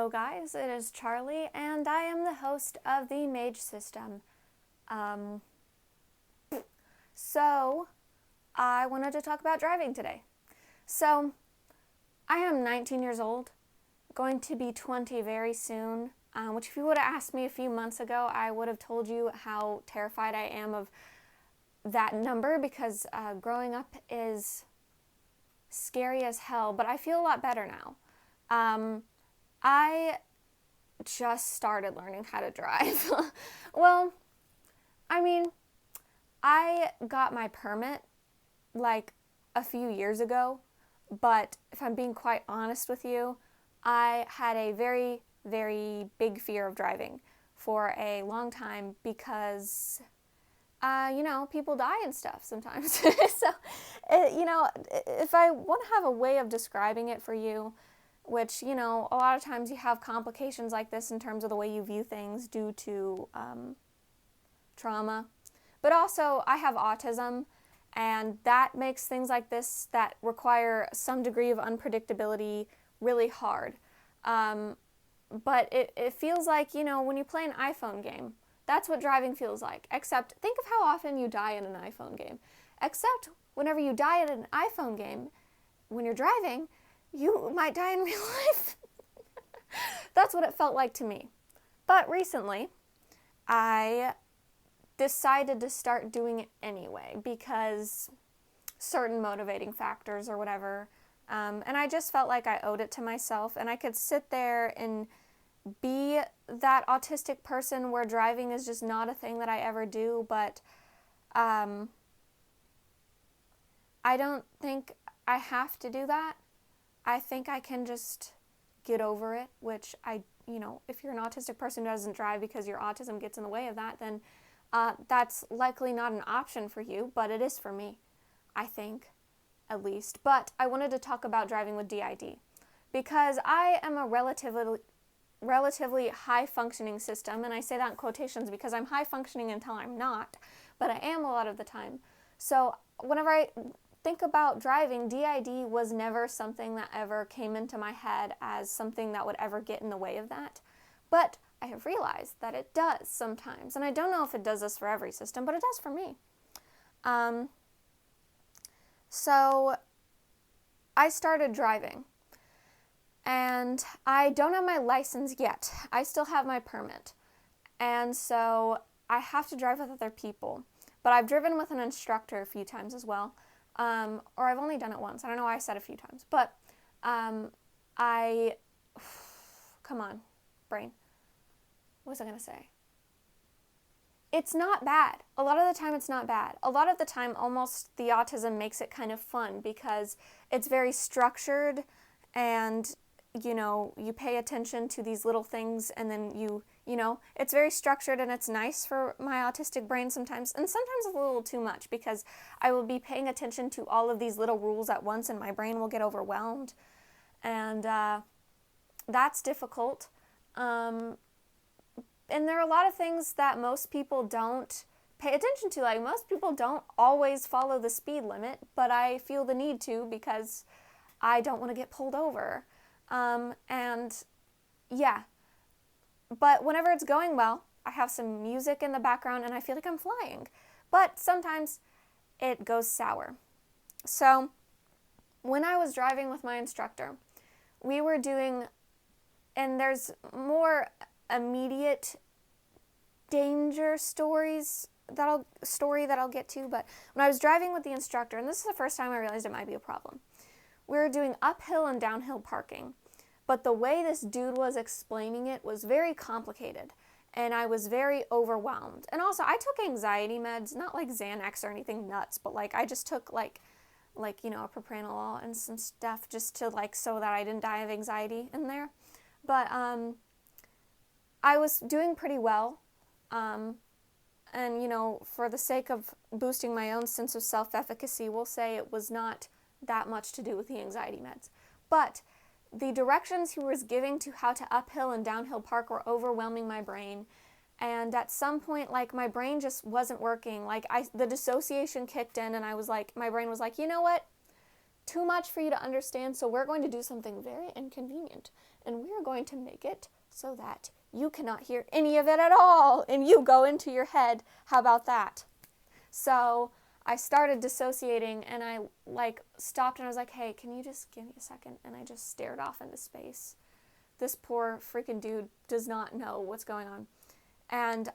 Hello guys, it is Charlie, and I am the host of the Mage System. So, I wanted to talk about driving today. So, I am 19 years old, going to be 20 very soon, which if you would have asked me a few months ago, I would have told you how terrified I am of that number because growing up is scary as hell, but I feel a lot better now. I just started learning how to drive. Well, I got my permit like a few years ago, but if I'm being quite honest with you, I had a very, very big fear of driving for a long time because, people die and stuff sometimes. So, if I want to have a way of describing it for you, which, a lot of times you have complications like this in terms of the way you view things due to trauma. But also, I have autism, and that makes things like this that require some degree of unpredictability really hard. But it feels like, when you play an iPhone game, that's what driving feels like. Except, think of how often you die in an iPhone game. Except, whenever you die in an iPhone game, when you're driving, you might die in real life. That's what it felt like to me. But recently, I decided to start doing it anyway because certain motivating factors or whatever. And I just felt like I owed it to myself, and I could sit there and be that autistic person where driving is just not a thing that I ever do, but I don't think I have to do that. I think I can just get over it, which if you're an autistic person who doesn't drive because your autism gets in the way of that, then that's likely not an option for you, but it is for me, I think, at least. But I wanted to talk about driving with DID because I am a relatively high-functioning system, and I say that in quotations because I'm high-functioning until I'm not, but I am a lot of the time. So whenever I think about driving, DID was never something that ever came into my head as something that would ever get in the way of that. But I have realized that it does sometimes, and I don't know if it does this for every system, but it does for me. So I started driving, and I don't have my license yet. I still have my permit, and so I have to drive with other people, but I've driven with an instructor a few times as well. Or I've only done it once. I don't know why I said a few times, but come on, brain. What was I going to say? It's not bad. A lot of the time it's not bad. A lot of the time almost the autism makes it kind of fun because it's very structured and, you pay attention to these little things and then it's very structured and it's nice for my autistic brain sometimes, and sometimes a little too much because I will be paying attention to all of these little rules at once and my brain will get overwhelmed, and that's difficult. And there are a lot of things that most people don't pay attention to. Like, most people don't always follow the speed limit, but I feel the need to because I don't want to get pulled over. But whenever it's going well, I have some music in the background and I feel like I'm flying. But sometimes it goes sour. So when I was driving with my instructor, we were doing, and there's more immediate danger story that I'll get to, but when I was driving with the instructor, and this is the first time I realized it might be a problem, we were doing uphill and downhill parking. But the way this dude was explaining it was very complicated, and I was very overwhelmed. And also, I took anxiety meds, not like Xanax or anything nuts, but I just took a propranolol and some stuff just to so that I didn't die of anxiety in there. But I was doing pretty well, and for the sake of boosting my own sense of self-efficacy, we'll say it was not that much to do with the anxiety meds. But the directions he was giving to how to uphill and downhill park were overwhelming my brain. And at some point, my brain just wasn't working. The dissociation kicked in, and my brain was like, you know what? Too much for you to understand, so we're going to do something very inconvenient. and we are going to make it so that you cannot hear any of it at all, and you go into your head. How about that? So I started dissociating, and I stopped, and I was like, hey, can you just give me a second? And I just stared off into space. This poor freaking dude does not know what's going on. And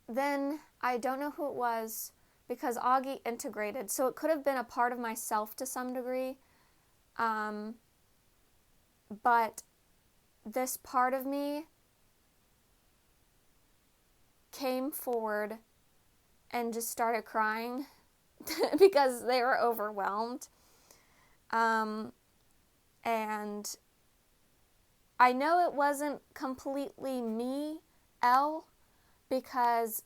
then I don't know who it was, because Augie integrated. So it could have been a part of myself to some degree. But this part of me came forward and just started crying because they were overwhelmed. And I know it wasn't completely me, Elle, because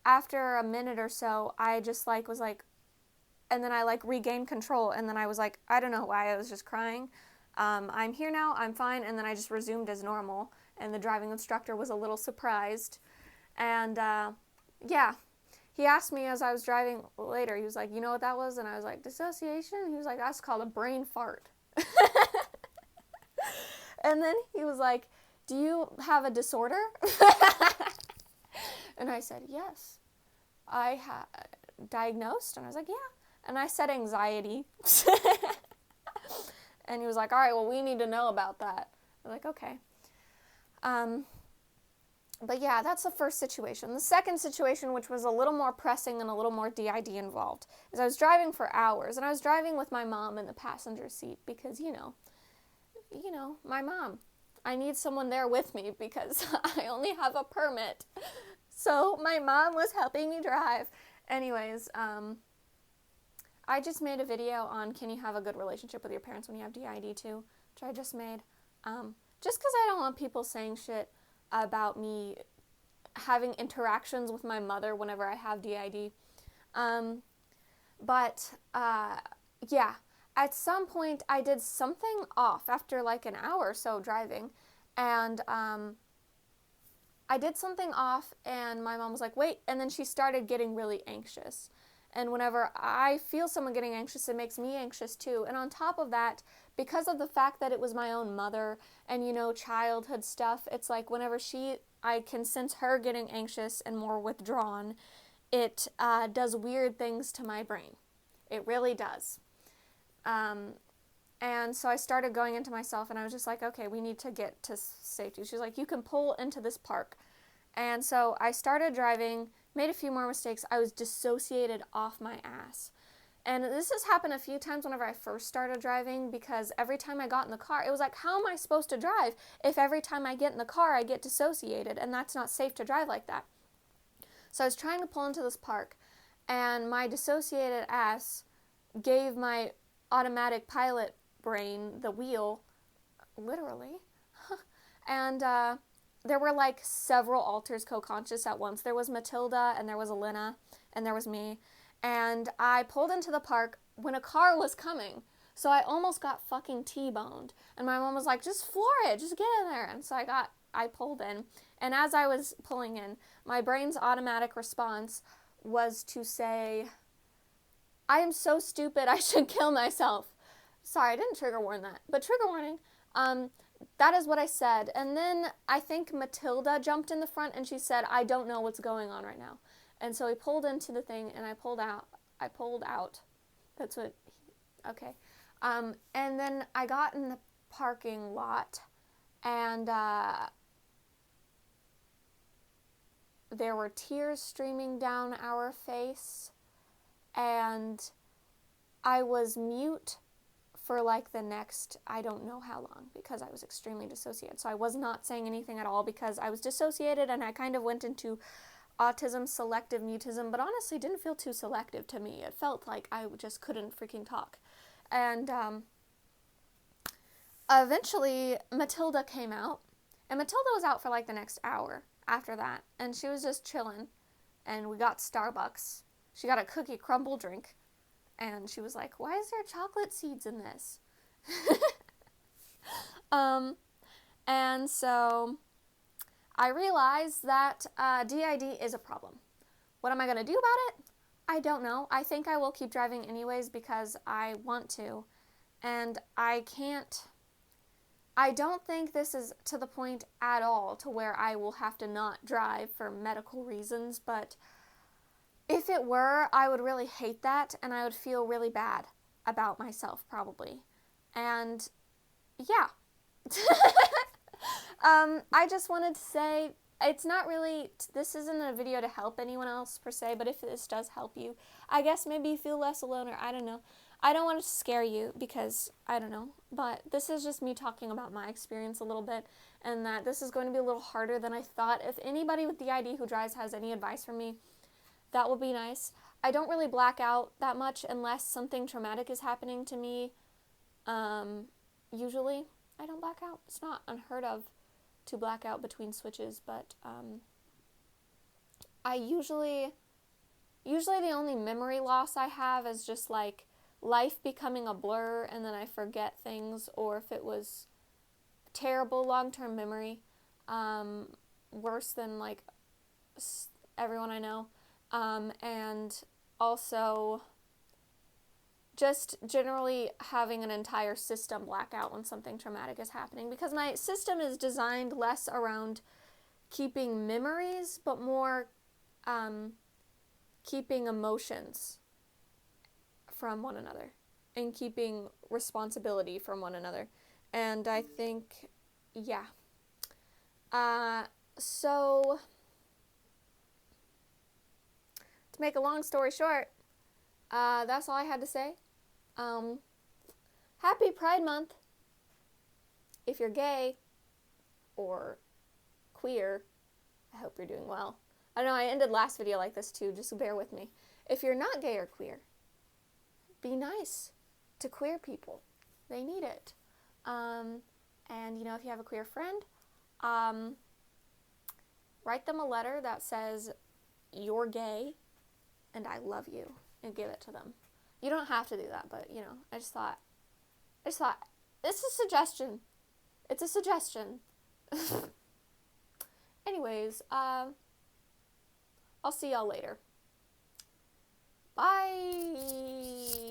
after a minute or so, I just was like, and then I regained control, and then I was like, I don't know why, I was just crying. I'm here now, I'm fine, and then I just resumed as normal, and the driving instructor was a little surprised. And yeah, he asked me as I was driving later, he was like, you know what that was? And I was like, dissociation? He was like, that's called a brain fart. And then he was like, do you have a disorder? And I said, yes. I had diagnosed, and I was like, yeah. And I said anxiety. And he was like, all right, well, we need to know about that. I was like, okay. But yeah, that's the first situation. The second situation, which was a little more pressing and a little more DID involved, is I was driving for hours, and I was driving with my mom in the passenger seat because, you know, my mom. I need someone there with me because I only have a permit. So my mom was helping me drive. Anyways, I just made a video on can you have a good relationship with your parents when you have DID too, which I just made. Just because I don't want people saying shit about me having interactions with my mother whenever I have DID. Yeah, at some point I did something off after an hour or so driving, and I did something off, and my mom was like, wait, and then she started getting really anxious. And whenever I feel someone getting anxious, it makes me anxious too. And on top of that, because of the fact that it was my own mother and, childhood stuff, it's like whenever I can sense her getting anxious and more withdrawn, it does weird things to my brain. It really does. And so I started going into myself, and I was just like, okay, we need to get to safety. She's like, you can pull into this park. And so I started driving, made a few more mistakes. I was dissociated off my ass. And this has happened a few times whenever I first started driving, because every time I got in the car, it was like, how am I supposed to drive if every time I get in the car, I get dissociated? And that's not safe to drive like that. So I was trying to pull into this park, and my dissociated ass gave my automatic pilot brain the wheel, literally. And there were several alters co-conscious at once. There was Matilda, and there was Elena, and there was me. And I pulled into the park when a car was coming. So I almost got fucking T-boned. And my mom was like, just floor it, just get in there. And so I pulled in. And as I was pulling in, my brain's automatic response was to say, I am so stupid, I should kill myself. Sorry, I didn't trigger warn that. But trigger warning. That is what I said. And then I think Matilda jumped in the front, and she said, I don't know what's going on right now. And so he pulled into the thing, and I pulled out. That's what, okay. And then I got in the parking lot, and there were tears streaming down our face, and I was mute for the next, I don't know how long, because I was extremely dissociated. So I was not saying anything at all because I was dissociated, and I kind of went into autism selective mutism, but honestly didn't feel too selective to me. It felt like I just couldn't freaking talk. And eventually Matilda came out, and Matilda was out for the next hour after that, and she was just chilling, and we got Starbucks. She got a cookie crumble drink. And she was like, why is there chocolate seeds in this? And so I realized that DID is a problem. What am I going to do about it? I don't know. I think I will keep driving anyways because I want to. And I can't I don't think this is to the point at all to where I will have to not drive for medical reasons, but if it were, I would really hate that, and I would feel really bad about myself, probably. And yeah. I just wanted to say, it's not really, this isn't a video to help anyone else per se, but if this does help you, I guess maybe you feel less alone, or I don't know. I don't want to scare you because, I don't know, but this is just me talking about my experience a little bit, and that this is going to be a little harder than I thought. If anybody with DID who drives has any advice for me, that would be nice. I don't really black out that much unless something traumatic is happening to me. Usually, I don't black out. It's not unheard of to black out between switches, but I usually the only memory loss I have is just like life becoming a blur, and then I forget things, or if it was terrible long-term memory, worse than like everyone I know, and also just generally having an entire system black out when something traumatic is happening, because my system is designed less around keeping memories, but more keeping emotions from one another and keeping responsibility from one another. And I think, yeah. So, to make a long story short, that's all I had to say. Happy Pride Month. If you're gay or queer, I hope you're doing well. I know I ended last video like this too, just bear with me. If you're not gay or queer, be nice to queer people. They need it. And, you know, if you have a queer friend, write them a letter that says, "You're gay, and I love you," and give it to them. You don't have to do that, but, you know, I just thought, it's a suggestion. It's a suggestion. Anyways, I'll see y'all later. Bye!